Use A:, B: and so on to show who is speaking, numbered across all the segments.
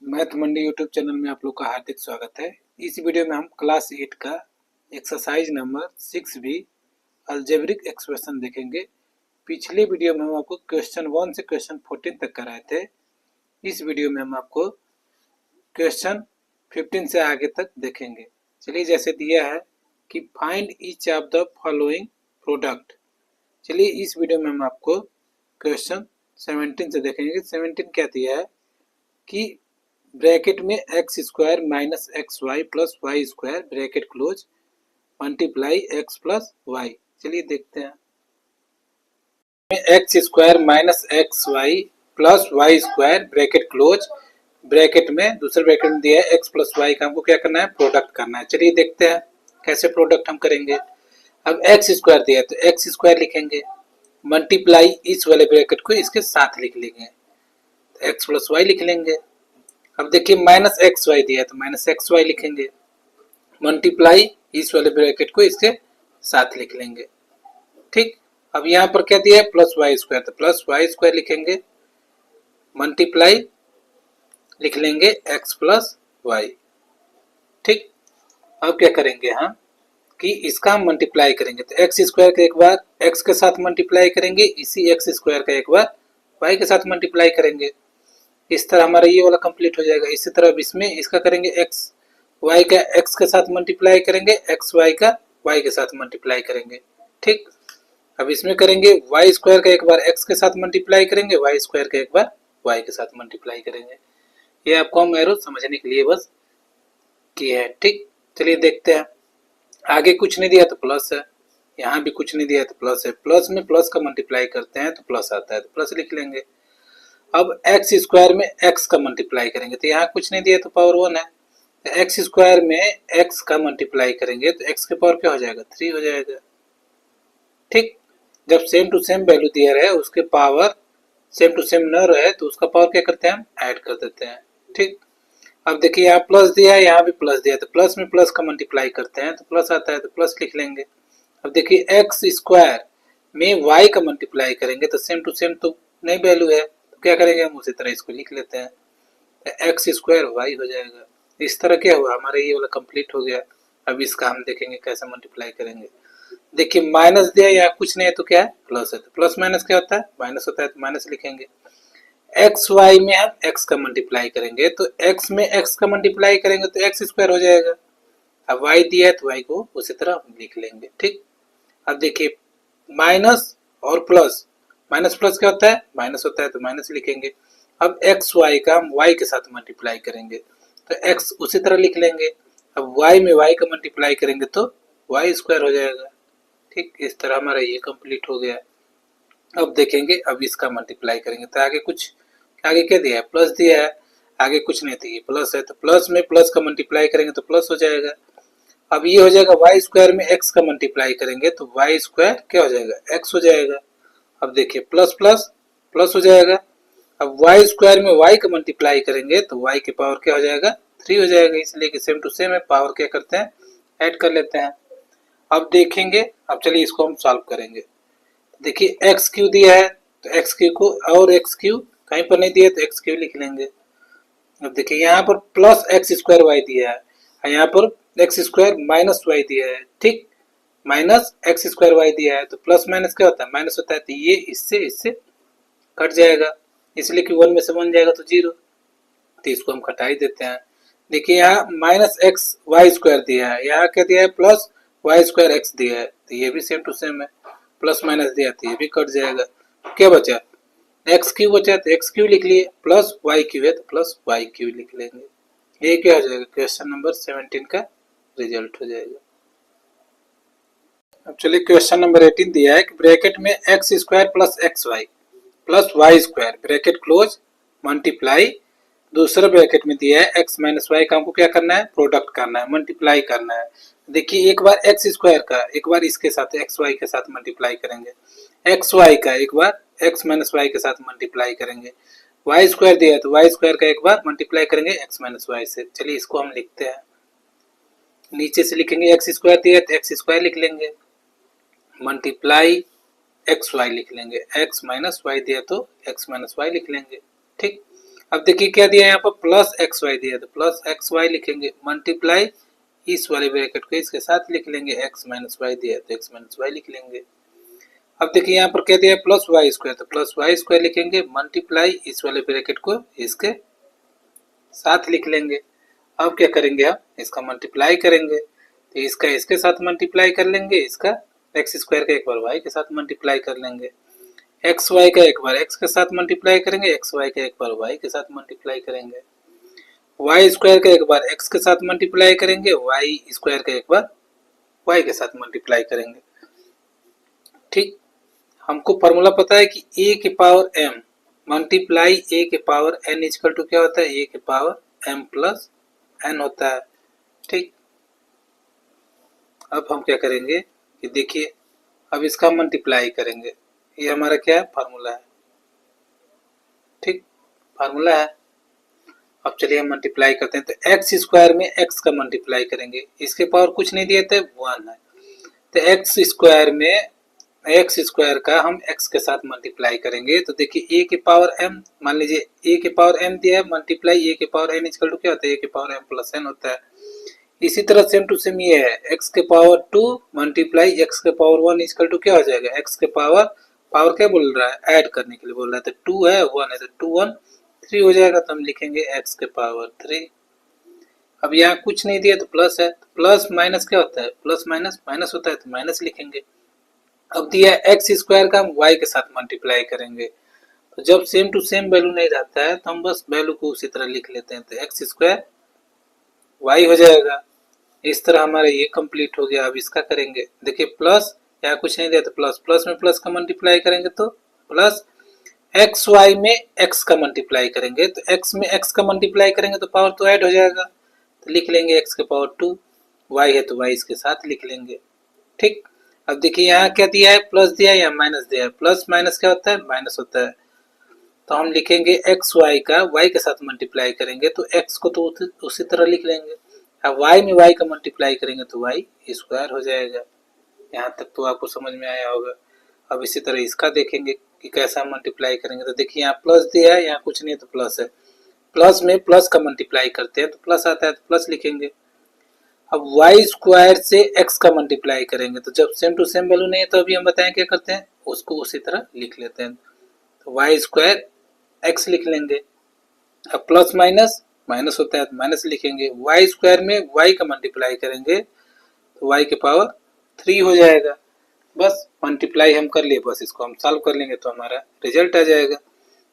A: Math मंडी YouTube channel में आप लोग का हार्दिक स्वागत है। इस वीडियो में हम क्लास 8 का exercise number 6B algebraic expression देखेंगे। पिछले वीडियो में हम आपको क्वेश्चन 1 से क्वेश्चन 14 तक कराए थे। इस वीडियो में हम आपको क्वेश्चन 15 से आगे तक देखेंगे। चलिए, जैसे दिया है कि find each of the following product. चलिए, इस वीडियो में हम आपको क्वेश्चन 17 से देखेंगे। 17 क्या दिया है कि ब्रैकेट में x square minus x y plus y square bracket close multiply x plus y. चलिए देखते हैं। X square minus x y plus y square bracket close, bracket में दूसरे ब्रैकेट में दिया है एक्स प्लस वाई का, हमको क्या करना है, प्रोडक्ट करना है। चलिए देखते हैं कैसे प्रोडक्ट हम करेंगे। अब एक्स स्क्वायर दिया है तो एक्स स्क्वायर लिखेंगे, मल्टीप्लाई इस वाले ब्रैकेट को इसके साथ लिख लेंगे, एक्स प्लस वाई लिख लेंगे। अब देखिए माइनस एक्स वाई दिया है तो माइनस एक्स वाई लिखेंगे, मल्टीप्लाई इस वाले ब्रैकेट को इसके साथ लिख लेंगे। ठीक, अब यहाँ पर क्या दिया है, प्लस वाई स्क्वायर, तो प्लस वाई स्क्वायर लिखेंगे, मल्टीप्लाई लिख लेंगे एक्स प्लस वाई। ठीक, अब क्या करेंगे हम कि इसका हम मल्टीप्लाई करेंगे, तो एक्स स्क्वायर का एक बार एक्स के साथ मल्टीप्लाई करेंगे, इसी एक्स स्क्वायर का एक बार वाई के साथ मल्टीप्लाई करेंगे। इस तरह हमारा ये वाला कंप्लीट हो जाएगा। इसी तरह इसमें इसका करेंगे एक्स वाई का एक्स के साथ मल्टीप्लाई करेंगे, एक्स वाई का वाई के साथ मल्टीप्लाई करेंगे। ठीक, अब इसमें करेंगे वाई स्क्वायर का एक बार एक्स के साथ मल्टीप्लाई करेंगे, वाई स्क्वायर का एक बार वाई के साथ मल्टीप्लाई करेंगे। ये आपको हम एरो समझने के लिए बस किया है। ठीक, चलिए देखते हैं। आगे कुछ नहीं दिया तो प्लस है, यहाँ भी कुछ नहीं दिया तो प्लस है, प्लस में प्लस का मल्टीप्लाई करते हैं तो प्लस आता है, तो प्लस लिख लेंगे। अब एक्स स्क्वायर में एक्स का मल्टीप्लाई करेंगे, तो यहाँ कुछ नहीं दिया तो पावर 1 है, तो एक्स स्क्वायर में एक्स का मल्टीप्लाई करेंगे तो एक्स के पावर क्या हो जाएगा, 3 हो जाएगा। ठीक, जब सेम टू सेम वैल्यू दिया रहे, उसके पावर सेम टू सेम न रहे तो उसका पावर क्या करते हैं, हम ऐड कर देते हैं। ठीक, अब देखिए यहाँ प्लस दिया है, यहाँ भी प्लस दिया है, तो प्लस में प्लस का मल्टीप्लाई करते हैं तो प्लस आता है, तो प्लस लिख लेंगे। अब देखिए एक्स स्क्वायर में वाई का मल्टीप्लाई करेंगे तो सेम टू सेम तो नई वैल्यू है, तो क्या करेंगे, हम उसी तरह इसको लिख लेते हैं, एक्स स्क्वायर वाई हो जाएगा। इस तरह क्या हुआ, हमारा ये वाला कंप्लीट हो गया। अब इसका हम देखेंगे कैसे मल्टीप्लाई करेंगे। देखिए माइनस दिया, यहाँ कुछ नहीं है तो क्या है, प्लस है, तो प्लस माइनस क्या होता है, माइनस होता है, तो माइनस लिखेंगे। एक्स वाई में हम एक्स का मल्टीप्लाई करेंगे, तो एक्स में एक्स का मल्टीप्लाई करेंगे तो एक्स स्क्वायर हो जाएगा। अब वाई दिया है तो वाई को उसी तरह लिख लेंगे। ठीक, अब देखिए माइनस और प्लस, माइनस प्लस क्या होता है, माइनस होता है, तो माइनस लिखेंगे। अब एक्स वाई का हम वाई के साथ मल्टीप्लाई करेंगे तो एक्स उसी तरह लिख लेंगे। अब वाई में वाई का मल्टीप्लाई करेंगे तो वाई स्क्वायर हो जाएगा। ठीक, इस तरह हमारा ये कंप्लीट हो गया। अब देखेंगे, अब इसका मल्टीप्लाई करेंगे तो आगे क्या दिया है, प्लस दिया है, आगे कुछ नहीं था, ये प्लस है, तो प्लस में प्लस का मल्टीप्लाई करेंगे तो प्लस हो जाएगा। अब ये हो जाएगा वाई स्क्वायर में एक्स का मल्टीप्लाई करेंगे तो वाई स्क्वायर क्या हो जाएगा, एक्स हो जाएगा। अब देखिए प्लस प्लस प्लस हो जाएगा। अब वाई स्क्वायर में वाई का मल्टीप्लाई करेंगे तो वाई के पावर क्या हो जाएगा, 3 हो जाएगा, इसलिए कि सेम टू सेम है, पावर क्या करते हैं, ऐड कर लेते हैं। अब देखेंगे, अब चलिए इसको हम सॉल्व करेंगे। देखिए एक्स क्यू दिया है तो एक्स क्यू को, और एक्स क्यू कहीं पर नहीं दिया तो एक्स क्यू लिख लेंगे। अब देखिए यहाँ पर प्लस एक्स स्क्वायर वाई दिया है, और यहाँ पर एक्स स्क्वायर माइनस वाई दिया है। ठीक, माइनस एक्स स्क्वायर वाई दिया है, तो प्लस माइनस क्या होता है, माइनस होता है, तो ये इससे इससे कट जाएगा, इसलिए कि 1 में से 1 जाएगा तो 0, तो इसको हम घटा ही देते हैं। देखिए यहाँ माइनस एक्स वाई स्क्वायर दिया है, यहाँ क्या दिया है, प्लस वाई स्क्वायर एक्स दिया है, तो ये भी सेम टू सेम है, प्लस माइनस दिया तो ये भी कट जाएगा। क्या बचा, एक्स क्यू बचा, तो एक्स क्यू लिख लिए, प्लस वाई क्यू है तो प्लस वाई क्यू लिख लेंगे। ये क्या हो जाएगा, क्वेश्चन नंबर 17 का रिजल्ट हो जाएगा। अब चलिए क्वेश्चन नंबर 18 दिया है कि ब्रैकेट में x square plus y square bracket close multiply, दूसरे ब्रैकेट में दिया है एक्स माइनस वाई का, हमको क्या करना है, प्रोडक्ट करना है, मल्टीप्लाई करना है। देखिए एक बार एक्स स्क्वायर का एक बार इसके साथ एक्स वाई के साथ मल्टीप्लाई करेंगे, एक्स वाई का एक बार एक्स माइनस वाई के साथ मल्टीप्लाई करेंगे, वाई स्क्वायर दिया है तो वाई स्क्वायर का एक बार मल्टीप्लाई करेंगे एक्स माइनस वाई से। चलिए इसको हम लिखते हैं, नीचे से लिखेंगे एक्स स्क्वायर दिया है तो एक्स स्क्वायर लिख लेंगे, मल्टीप्लाई एक्स वाई लिख लेंगे, एक्स माइनस वाई दिया तो एक्स माइनस वाई लिख लेंगे। ठीक, अब देखिए क्या दिया है यहाँ पर, प्लस एक्स वाई दिया है, तो प्लस एक्स वाई लिखेंगे, मल्टीप्लाई इस वाले ब्रैकेट को इसके साथ लिख लेंगे, एक्स माइनस वाई दिया है तो एक्स माइनस वाई लिख लेंगे। अब देखिए यहाँ पर क्या दिया है, प्लस वाई स्क्वायर, तो प्लस वाई स्क्वायर लिखेंगे, मल्टीप्लाई इस वाले ब्रैकेट को इसके साथ लिख लेंगे। अब क्या करेंगे, हम इसका मल्टीप्लाई करेंगे, तो इसका इसके साथ मल्टीप्लाई कर लेंगे, इसका एक्स स्क्वायर का एक बार वाई के साथ मल्टीप्लाई कर लेंगे, एक्स वाई का एक बार एक्स के साथ मल्टीप्लाई करेंगे, एक्स वाई का एक बार वाई के साथ मल्टीप्लाई करेंगे, वाई स्क्वायर का एक बार एक्स के साथ मल्टीप्लाई करेंगे, वाई स्क्वायर का एक बार वाई के साथ मल्टीप्लाई करेंगे। ठीक, हमको फॉर्मूला पता है कि ए के पावर एम मल्टीप्लाई ए के पावर एन इक्वल टू क्या होता है, ए के पावर एम प्लस एन होता है। ठीक, अब हम क्या करेंगे कि देखिए, अब इसका मल्टीप्लाई करेंगे, ये हमारा क्या है, फार्मूला है। ठीक, फार्मूला है। अब चलिए हम मल्टीप्लाई करते हैं, तो एक्स स्क्वायर में एक्स का मल्टीप्लाई करेंगे, इसके पावर कुछ नहीं दिए थे, 1 है, तो एक्स स्क्वायर में एक्स स्क्वायर का हम एक्स के साथ मल्टीप्लाई करेंगे, तो देखिए ए के पावर एम, मान लीजिए ए के पावर एम दिया है, मल्टीप्लाई ए के पावर एन इक्वल टू क्या होता है, ए के पावर एम प्लस एन होता है। इसी तरह सेम टू सेम ये है, एक्स के पावर 2 मल्टीप्लाई एक्स के पावर 1 इक्वल टू क्या हो जाएगा, एक्स के पावर पावर क्या बोल रहा है, ऐड करने के लिए बोल रहा है, तो 2 है 1 है, तो 2 1 3 हो जाएगा, तो हम लिखेंगे एक्स के पावर 3। अब यहाँ कुछ नहीं दिया तो प्लस है, तो प्लस माइनस क्या होता है, प्लस माइनस माइनस होता है, तो माइनस लिखेंगे। अब दिया एक्स स्क्वायर का हम वाई के साथ मल्टीप्लाई करेंगे, तो जब सेम टू सेम वैल्यू नहीं रहता है तो हम बस वैल्यू को उसी तरह लिख लेते हैं, तो एक्स स्क्वायर वाई हो जाएगा। इस तरह हमारा ये कंप्लीट हो गया। अब इसका करेंगे, देखिए प्लस, यहाँ कुछ नहीं दिया तो प्लस, प्लस में प्लस का मल्टीप्लाई करेंगे तो प्लस, एक्स वाई में एक्स का मल्टीप्लाई करेंगे, तो एक्स में एक्स का मल्टीप्लाई करेंगे तो पावर तो ऐड हो जाएगा, तो लिख लेंगे एक्स के पावर 2, वाई है तो वाई इसके साथ लिख लेंगे। ठीक, अब देखिए यहाँ क्या दिया है, प्लस दिया है या माइनस दिया है, प्लस माइनस क्या होता है, माइनस होता है, तो हम लिखेंगे एक्स वाई का वाई के साथ मल्टीप्लाई करेंगे, तो एक्स को तो उसी तरह लिख लेंगे, अब वाई में वाई का मल्टीप्लाई करेंगे तो वाई स्क्वायर हो जाएगा। यहाँ तक तो आपको समझ में आया होगा। अब इसी तरह इसका देखेंगे कि कैसा मल्टीप्लाई करेंगे, तो देखिए यहाँ प्लस दिया है, यहाँ कुछ नहीं है तो प्लस है, प्लस में प्लस का मल्टीप्लाई करते हैं तो प्लस आता है, तो प्लस लिखेंगे। अब वाई स्क्वायर से एक्स का मल्टीप्लाई करेंगे, तो जब सेम टू सेम वैल्यू नहीं है तो अभी हम बताएं क्या करते हैं, उसको उसी तरह लिख लेते हैं, तो वाई स्क्वायर एक्स लिख लेंगे। अब प्लस माइनस माइनस होता है तो माइनस लिखेंगे, वाई स्क्वायर में वाई का मल्टीप्लाई करेंगे तो वाई के पावर 3 हो जाएगा। बस मल्टीप्लाई हम कर लिए, बस इसको हम सॉल्व कर लेंगे तो हमारा रिजल्ट आ जाएगा।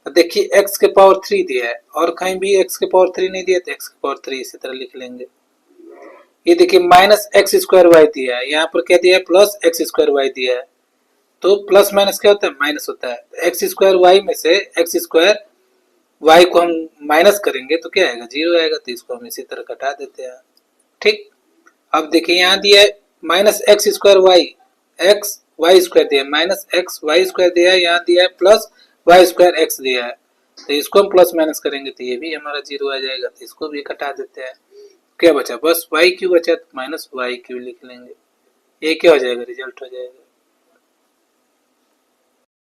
A: तो देखिए एक्स के पावर 3 दिया है और कहीं भी एक्स के पावर 3 नहीं दिया, तो एक्स के पावर 3 इसी तरह लिख लेंगे। ये देखिए माइनस एक्स स्क्वायर वाई दिया है, यहाँ पर क्या दिया है, प्लस एक्स स्क्वायर वाई दिया है, तो प्लस माइनस क्या होता है, माइनस होता है, तो एक्स स्क्वायर वाई में से एक्स स्क्वायर वाई को हम माइनस करेंगे तो क्या आएगा, 0 आएगा, तो इसको हम इसी तरह कटा देते हैं। ठीक, अब देखिए यहाँ दिया है minus x square y, x y square दिया है, माइनस एक्स वाई स्क्वायर दिया है, यहाँ दिया है प्लस वाई स्क्वायर एक्स दिया है, तो इसको हम प्लस माइनस करेंगे तो ये भी हमारा 0 आ जाएगा, तो इसको भी कटा देते हैं। क्या बचा, बस वाई क्यू बचा, तो माइनस वाई क्यू लिख लेंगे, ये क्या हो जाएगा, रिजल्ट हो जाएगा।